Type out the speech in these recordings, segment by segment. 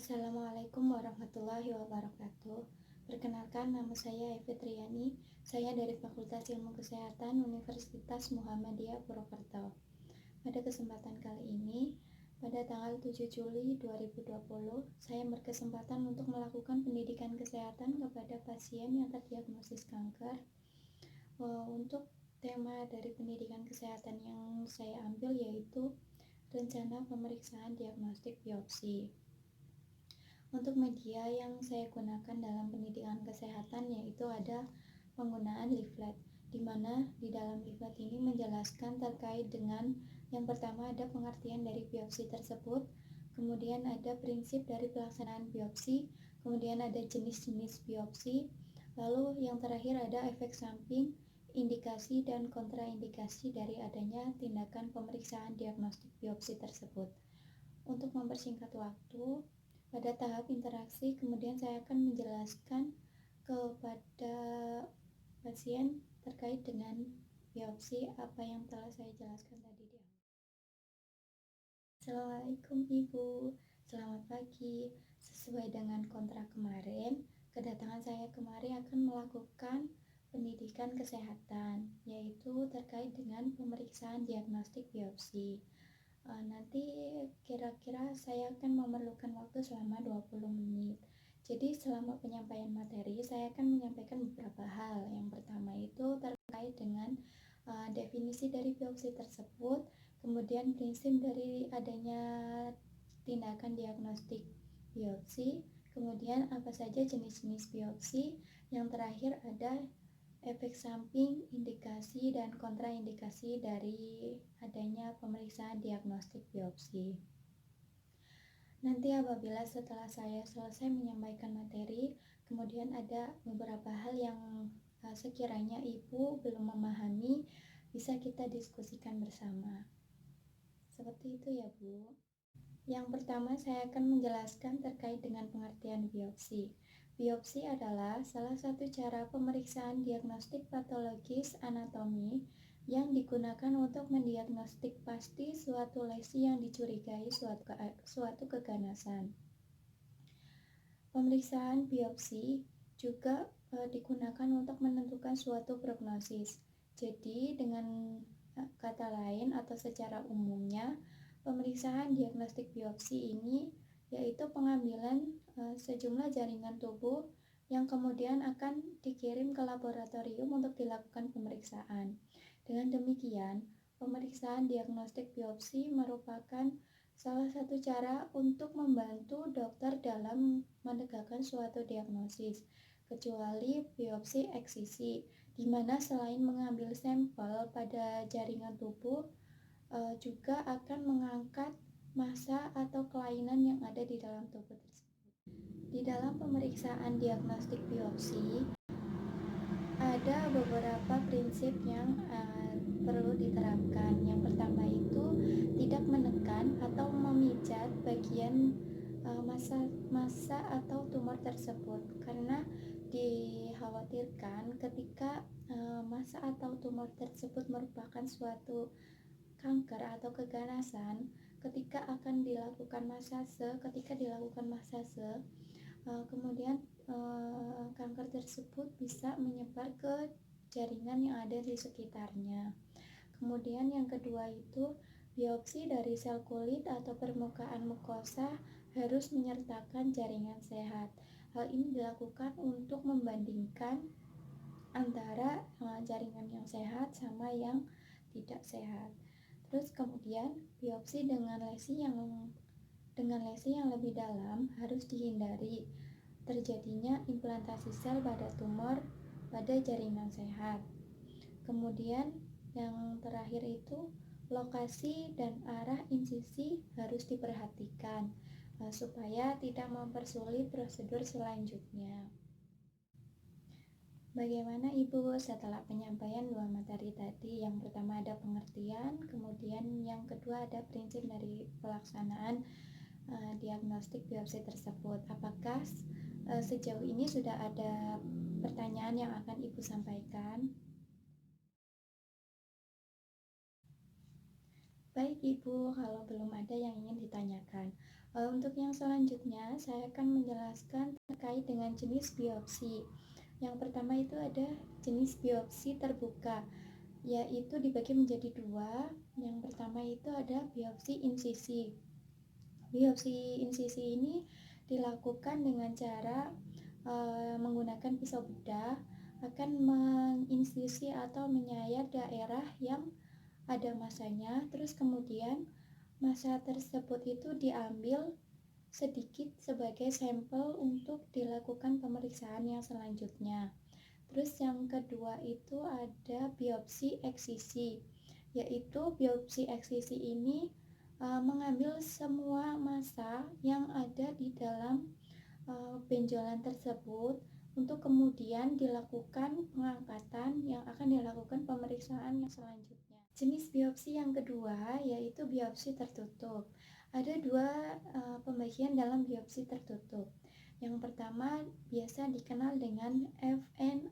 Assalamualaikum warahmatullahi wabarakatuh. Perkenalkan, nama saya Evi Triani. Saya dari Fakultas Ilmu Kesehatan Universitas Muhammadiyah Purwokerto. Pada kesempatan kali ini, pada tanggal 7 Juli 2020, saya berkesempatan untuk melakukan pendidikan kesehatan kepada pasien yang terdiagnosis kanker. Untuk tema dari pendidikan kesehatan yang saya ambil yaitu rencana pemeriksaan diagnostik biopsi. Untuk media yang saya gunakan dalam pendidikan kesehatan yaitu ada penggunaan leaflet, di mana di dalam leaflet ini menjelaskan terkait dengan yang pertama ada pengertian dari biopsi tersebut, kemudian ada prinsip dari pelaksanaan biopsi, kemudian ada jenis-jenis biopsi, lalu yang terakhir ada efek samping, indikasi dan kontraindikasi dari adanya tindakan pemeriksaan diagnostik biopsi tersebut. Untuk mempersingkat waktu, pada tahap interaksi, kemudian saya akan menjelaskan kepada pasien terkait dengan biopsi apa yang telah saya jelaskan tadi. Assalamualaikum Ibu, selamat pagi. Sesuai dengan kontrak kemarin, kedatangan saya kemari akan melakukan pendidikan kesehatan, yaitu terkait dengan pemeriksaan diagnostik biopsi. Nanti kira-kira saya akan memerlukan waktu selama 20 menit. Jadi selama penyampaian materi saya akan menyampaikan beberapa hal. Yang pertama itu terkait dengan definisi dari biopsi tersebut, kemudian prinsip dari adanya tindakan diagnostik biopsi, kemudian apa saja jenis-jenis biopsi, yang terakhir ada efek samping, indikasi, dan kontraindikasi dari adanya pemeriksaan diagnostik biopsi. Nanti apabila setelah saya selesai menyampaikan materi, kemudian ada beberapa hal yang sekiranya Ibu belum memahami, bisa kita diskusikan bersama. Seperti itu ya Bu. Yang pertama saya akan menjelaskan terkait dengan pengertian biopsi. Biopsi adalah salah satu cara pemeriksaan diagnostik patologis anatomi yang digunakan untuk mendiagnostik pasti suatu lesi yang dicurigai suatu keganasan. Pemeriksaan biopsi juga digunakan untuk menentukan suatu prognosis. Jadi dengan kata lain atau secara umumnya, pemeriksaan diagnostik biopsi ini yaitu pengambilan sejumlah jaringan tubuh yang kemudian akan dikirim ke laboratorium untuk dilakukan pemeriksaan. Dengan demikian, pemeriksaan diagnostik biopsi merupakan salah satu cara untuk membantu dokter dalam menegakkan suatu diagnosis, kecuali biopsi eksisi, di mana selain mengambil sampel pada jaringan tubuh, juga akan mengangkat massa atau kelainan yang ada di dalam tubuh tersebut. Di dalam pemeriksaan diagnostik biopsi, ada beberapa prinsip yang perlu diterapkan. Yang pertama itu tidak menekan atau memijat bagian massa atau tumor tersebut, karena dikhawatirkan ketika massa atau tumor tersebut merupakan suatu kanker atau keganasan, ketika dilakukan masase, kemudian kanker tersebut bisa menyebar ke jaringan yang ada di sekitarnya. Kemudian yang kedua itu biopsi dari sel kulit atau permukaan mukosa harus menyertakan jaringan sehat. Hal ini dilakukan untuk membandingkan antara jaringan yang sehat sama yang tidak sehat. Terus kemudian biopsi dengan lesi yang lebih dalam harus dihindari terjadinya implantasi sel pada tumor pada jaringan sehat. Kemudian yang terakhir itu lokasi dan arah insisi harus diperhatikan supaya tidak mempersulit prosedur selanjutnya. Bagaimana Ibu setelah penyampaian dua materi tadi? Yang pertama ada pengertian, kemudian yang kedua ada prinsip dari pelaksanaan diagnostik biopsi tersebut. Apakah sejauh ini sudah ada pertanyaan yang akan Ibu sampaikan? Baik Ibu, kalau belum ada yang ingin ditanyakan, Untuk yang selanjutnya, saya akan menjelaskan terkait dengan jenis biopsi. Yang pertama itu ada jenis biopsi terbuka, yaitu dibagi menjadi dua. Yang pertama itu ada biopsi insisi. Biopsi insisi ini dilakukan dengan cara menggunakan pisau bedah, akan menginsisi atau menyayat daerah yang ada masanya, terus kemudian massa tersebut itu diambil sedikit sebagai sampel untuk dilakukan pemeriksaan yang selanjutnya. Terus yang kedua itu ada biopsi eksisi, yaitu biopsi eksisi ini mengambil semua massa yang ada di dalam benjolan tersebut untuk kemudian dilakukan pengangkatan yang akan dilakukan pemeriksaan yang selanjutnya. Jenis biopsi yang kedua yaitu biopsi tertutup. Ada dua pembagian dalam biopsi tertutup. Yang pertama biasa dikenal dengan FNAB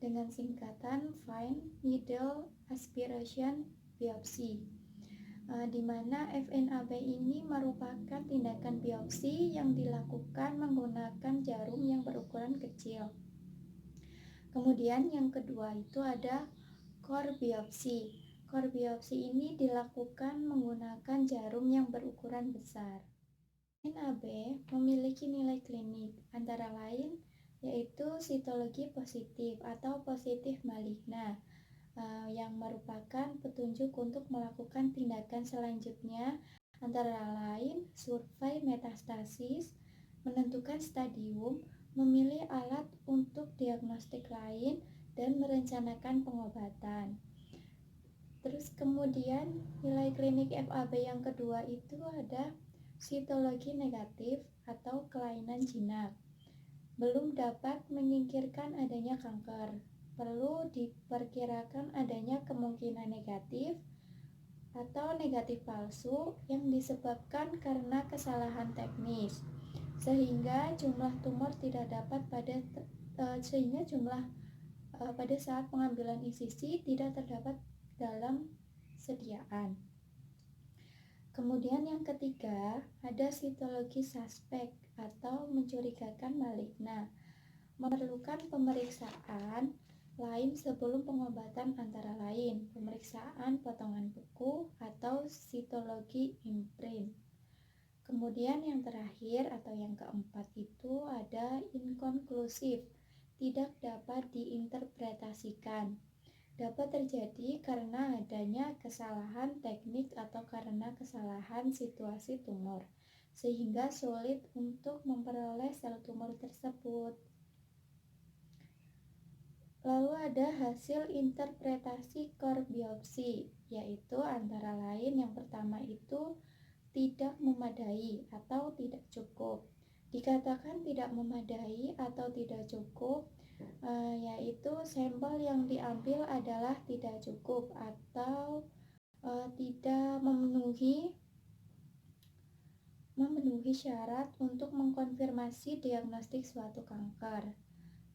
dengan singkatan Fine Needle Aspiration Biopsi, di mana FNAB ini merupakan tindakan biopsi yang dilakukan menggunakan jarum yang berukuran kecil. Kemudian yang kedua itu ada core biopsi. Core biopsi ini dilakukan menggunakan jarum yang berukuran besar. FNAB memiliki nilai klinik antara lain yaitu sitologi positif atau positif maligna, yang merupakan petunjuk untuk melakukan tindakan selanjutnya antara lain survei metastasis, menentukan stadium, memilih alat untuk diagnostik lain, dan merencanakan pengobatan. Terus kemudian nilai klinik FAB yang kedua itu ada sitologi negatif atau kelainan jinak, belum dapat menyingkirkan adanya kanker, perlu diperkirakan adanya kemungkinan negatif atau negatif palsu yang disebabkan karena kesalahan teknis, sehingga jumlah tumor tidak dapat pada pada saat pengambilan insisi tidak terdapat dalam sediaan. Kemudian yang ketiga ada sitologi suspek atau mencurigakan maligna, memerlukan pemeriksaan lain sebelum pengobatan antara lain pemeriksaan potongan beku atau sitologi imprint. Kemudian yang terakhir atau yang keempat itu ada inkonklusif, tidak dapat diinterpretasikan. Dapat terjadi karena adanya kesalahan teknik atau karena kesalahan situasi tumor, sehingga sulit untuk memperoleh sel tumor tersebut. Lalu ada hasil interpretasi core biopsi, yaitu antara lain yang pertama itu tidak memadai atau tidak cukup. Dikatakan tidak memadai atau tidak cukup, yaitu sampel yang diambil adalah tidak cukup atau tidak memenuhi syarat untuk mengkonfirmasi diagnostik suatu kanker.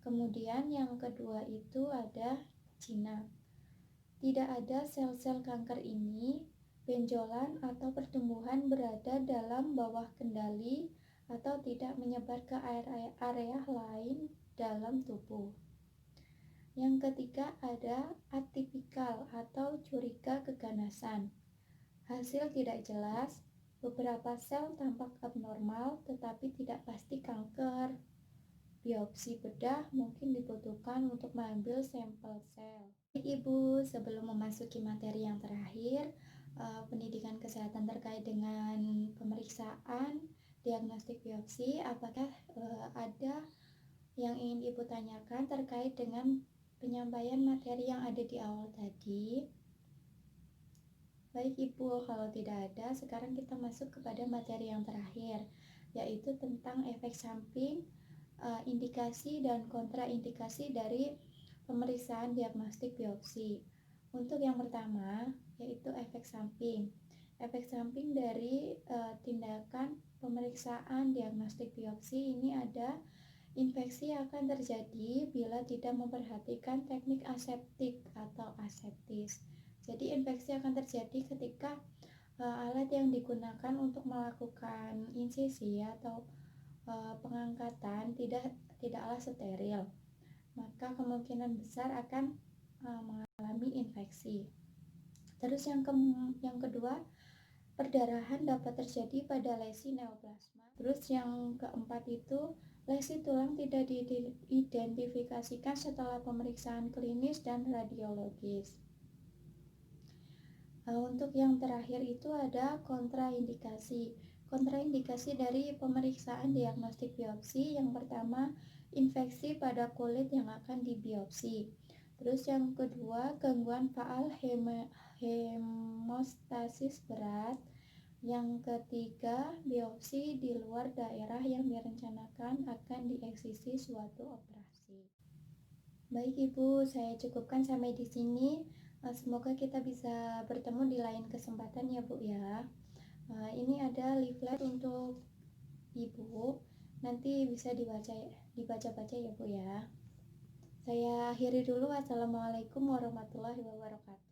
Kemudian yang kedua itu ada jinak. Tidak ada sel-sel kanker ini, benjolan atau pertumbuhan berada dalam bawah kendali atau tidak menyebar ke area lain dalam tubuh. Yang ketiga ada atipikal atau curiga keganasan. Hasil tidak jelas, beberapa sel tampak abnormal tetapi tidak pasti kanker. Biopsi bedah mungkin dibutuhkan untuk mengambil sampel sel. Ibu, sebelum memasuki materi yang terakhir, pendidikan kesehatan terkait dengan pemeriksaan diagnostik biopsi, apakah ada yang ingin Ibu tanyakan terkait dengan penyampaian materi yang ada di awal tadi? Baik Ibu, kalau tidak ada, sekarang kita masuk kepada materi yang terakhir, yaitu tentang efek samping, indikasi dan kontraindikasi dari pemeriksaan diagnostik biopsi. Untuk yang pertama yaitu efek samping. Efek samping dari tindakan pemeriksaan diagnostik biopsi ini ada infeksi akan terjadi bila tidak memperhatikan teknik aseptik atau aseptis. Jadi infeksi akan terjadi ketika Alat yang digunakan untuk melakukan insisi atau pengangkatan tidaklah steril, maka kemungkinan besar akan mengalami infeksi. Terus yang kedua, perdarahan dapat terjadi pada lesi neoplasma. Terus yang keempat itu, lesi tulang tidak diidentifikasikan setelah pemeriksaan klinis dan radiologis. Untuk yang terakhir itu ada kontraindikasi. Kontraindikasi dari pemeriksaan diagnostik biopsi. Yang pertama, infeksi pada kulit yang akan dibiopsi. Terus yang kedua, gangguan faal hemostasis berat. Yang ketiga, biopsi di luar daerah yang direncanakan akan dieksisi suatu operasi. Baik Ibu, saya cukupkan sampai di sini. Semoga kita bisa bertemu di lain kesempatan ya Bu ya. Ini ada leaflet untuk Ibu, nanti bisa dibaca-baca ya Bu ya. Saya akhiri dulu. Wassalamualaikum warahmatullahi wabarakatuh.